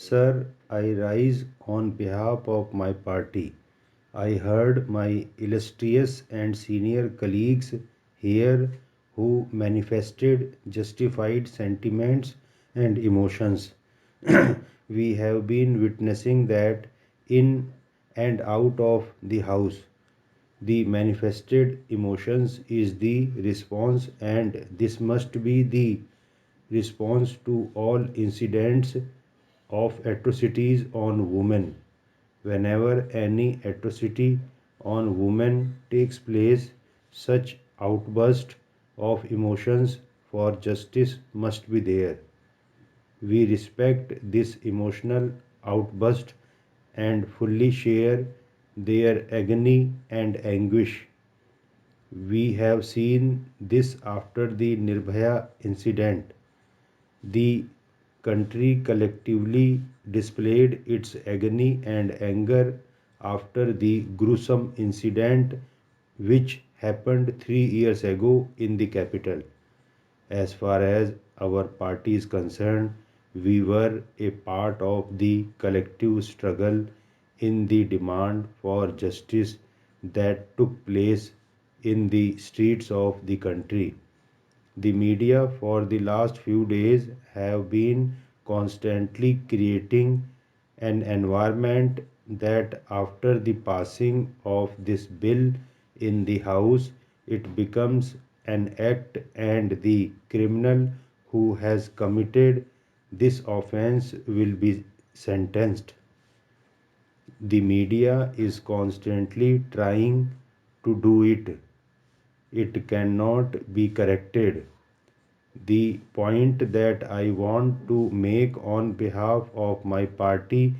Sir, I rise on behalf of my party. I heard my illustrious and senior colleagues here who manifested justified sentiments and emotions. We have been witnessing that in and out of the house. The manifested emotions is the response, and this must be the response to all incidents of atrocities on women. Whenever any atrocity on women takes place, such outburst of emotions for justice must be there. We respect this emotional outburst and fully share their agony and anguish. We have seen this after the Nirbhaya incident. The country collectively displayed its agony and anger after the gruesome incident which happened 3 years ago in the capital. As far as our party is concerned, we were a part of the collective struggle in the demand for justice that took place in the streets of the country. The media for the last few days have been constantly creating an environment that after the passing of this bill in the House, it becomes an act and the criminal who has committed this offense will be sentenced. The media is constantly trying to do it. It cannot be corrected. The point that I want to make on behalf of my party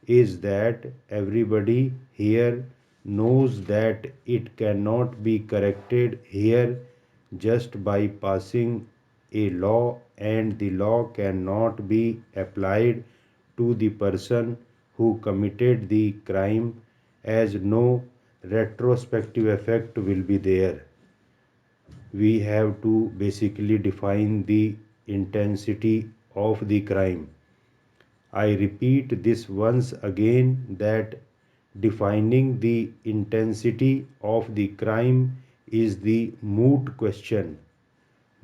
is that everybody here knows that it cannot be corrected here just by passing a law, and the law cannot be applied to the person who committed the crime, as no retrospective effect will be there. We have to basically define the intensity of the crime. I repeat this once again that defining the intensity of the crime is the moot question.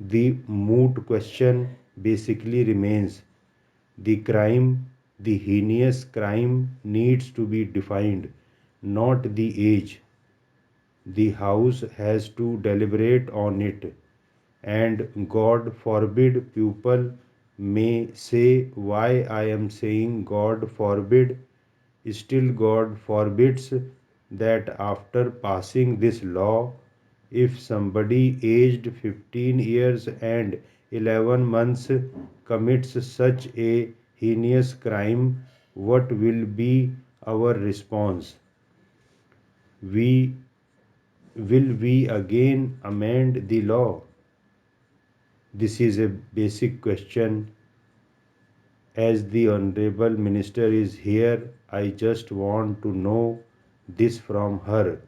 The moot question basically remains the crime, the heinous crime needs to be defined, not the age. The House has to deliberate on it, and God forbid people may say why I am saying God forbid. Still, God forbids that after passing this law, if somebody aged 15 years and 11 months commits such a heinous crime, what will be our response? We will we again amend the law? This is a basic question. As the Honorable Minister is here, I just want to know this from her.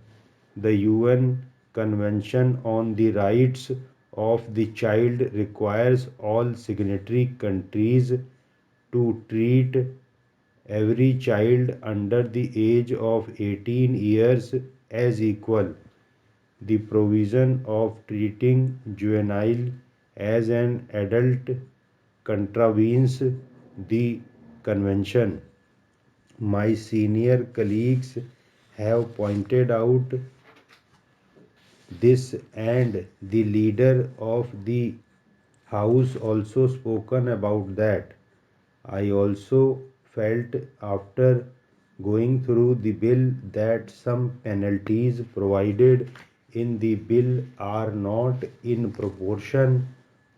The UN Convention on the Rights of the Child requires all signatory countries to treat every child under the age of 18 years as equal. The provision of treating juvenile as an adult contravenes the convention. My senior colleagues have pointed out this, and the leader of the house also spoken about that. I also felt after going through the bill that some penalties provided in the bill are not in proportion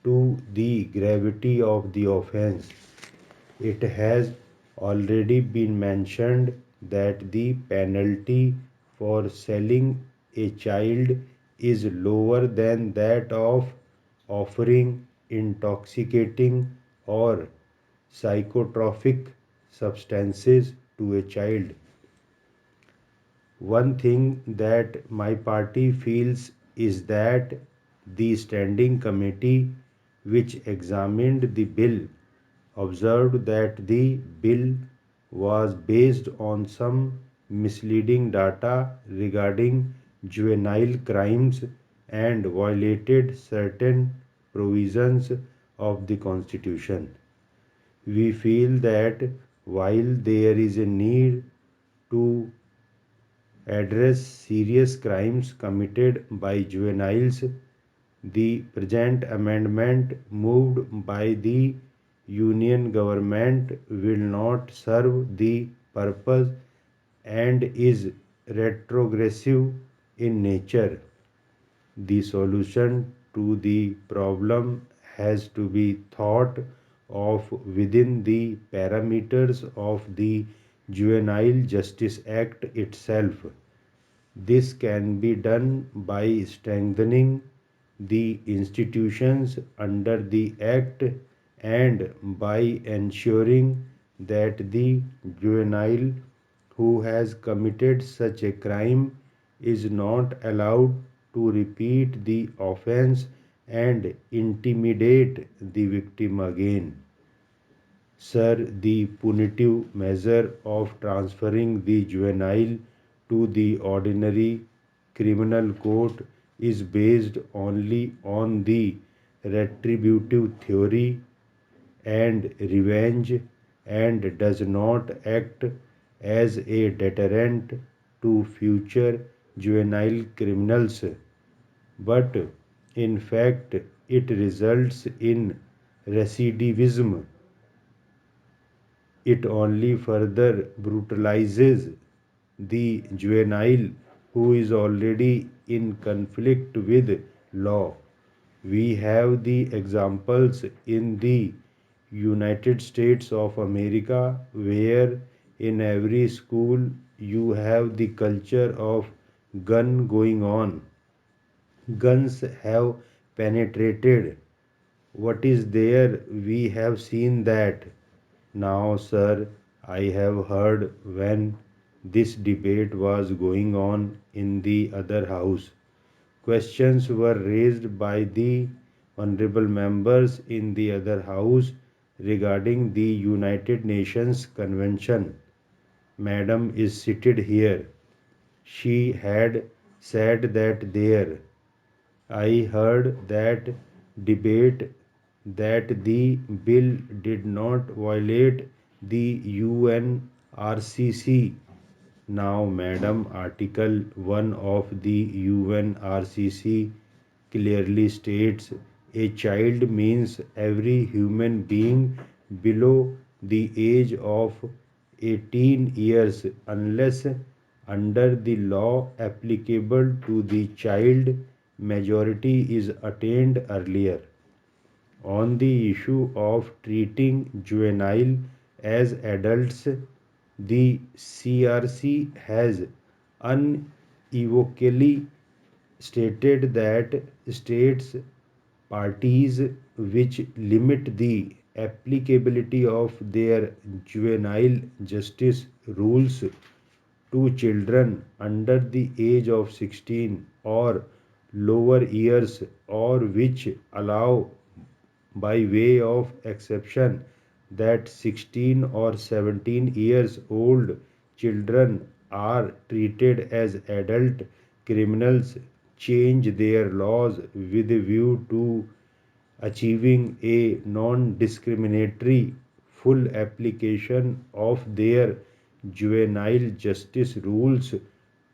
to the gravity of the offense. It has already been mentioned that the penalty for selling a child is lower than that of offering intoxicating or psychotropic substances to a child. One thing that my party feels is that the standing committee which examined the bill observed that the bill was based on some misleading data regarding juvenile crimes and violated certain provisions of the Constitution. We feel that while there is a need to address serious crimes committed by juveniles, the present amendment moved by the Union government will not serve the purpose and is retrogressive in nature. The solution to the problem has to be thought of within the parameters of the Juvenile Justice Act itself. This can be done by strengthening the institutions under the Act and by ensuring that the juvenile who has committed such a crime is not allowed to repeat the offense and intimidate the victim again. Sir, the punitive measure of transferring the juvenile to the ordinary criminal court is based only on the retributive theory and revenge and does not act as a deterrent to future juvenile criminals, but in fact it results in recidivism. It only further brutalizes the juvenile who is already in conflict with law. We have the examples in the United States of America where in every school you have the culture of gun going on. Guns have penetrated. What is there? We have seen that. Now, sir, I have heard when this debate was going on in the other house, questions were raised by the honorable members in the other house regarding the United Nations Convention. Madam is seated here. She had said that there. I heard that debate that the bill did not violate the UNRCC. Now, Madam, Article 1 of the UNRCC clearly states a child means every human being below the age of 18 years unless under the law applicable to the child majority is attained earlier. On the issue of treating juvenile as adults, the CRC has unequivocally stated that states parties which limit the applicability of their juvenile justice rules to children under the age of 16 or lower years or which allow by way of exception that 16 or 17 years old children are treated as adult criminals change their laws with a view to achieving a non-discriminatory full application of their juvenile justice rules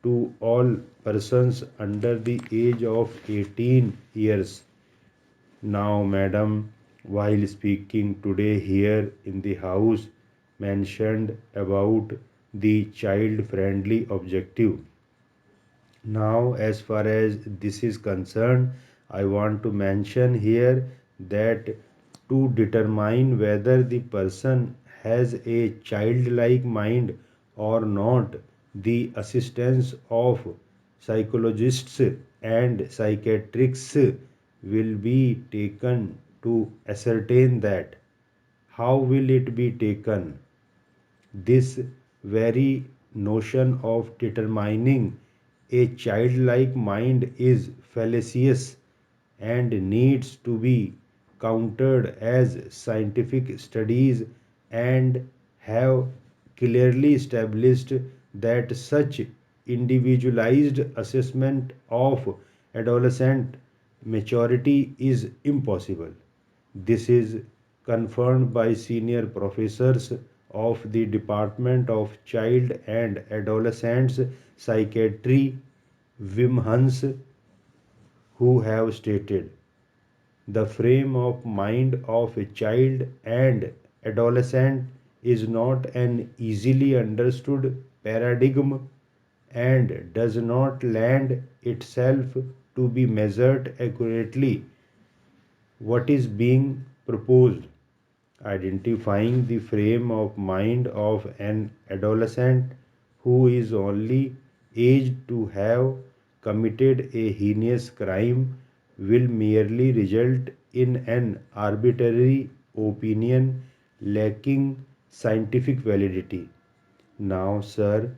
to all persons under the age of 18 years. Now, madam, while speaking today here in the House, mentioned about the child friendly objective. Now, as far as this is concerned, I want to mention here that to determine whether the person has a childlike mind or not, the assistance of psychologists and psychiatrists will be taken to ascertain that. How will it be taken? This very notion of determining a childlike mind is fallacious and needs to be countered as scientific studies and have clearly established that such individualized assessment of adolescent maturity is impossible. This is confirmed by senior professors of the Department of Child and Adolescent Psychiatry, Wim Hans, who have stated the frame of mind of a child and adolescent is not an easily understood paradigm and does not lend itself to be measured accurately. What is being proposed? Identifying the frame of mind of an adolescent who is only aged to have committed a heinous crime will merely result in an arbitrary opinion lacking scientific validity. Now, sir,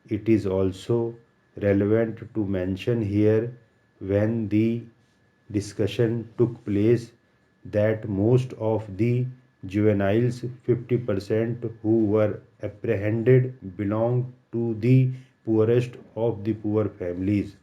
it is also relevant to mention here when the discussion took place that most of the juveniles, 50% who were apprehended, belonged to the poorest of the poor families.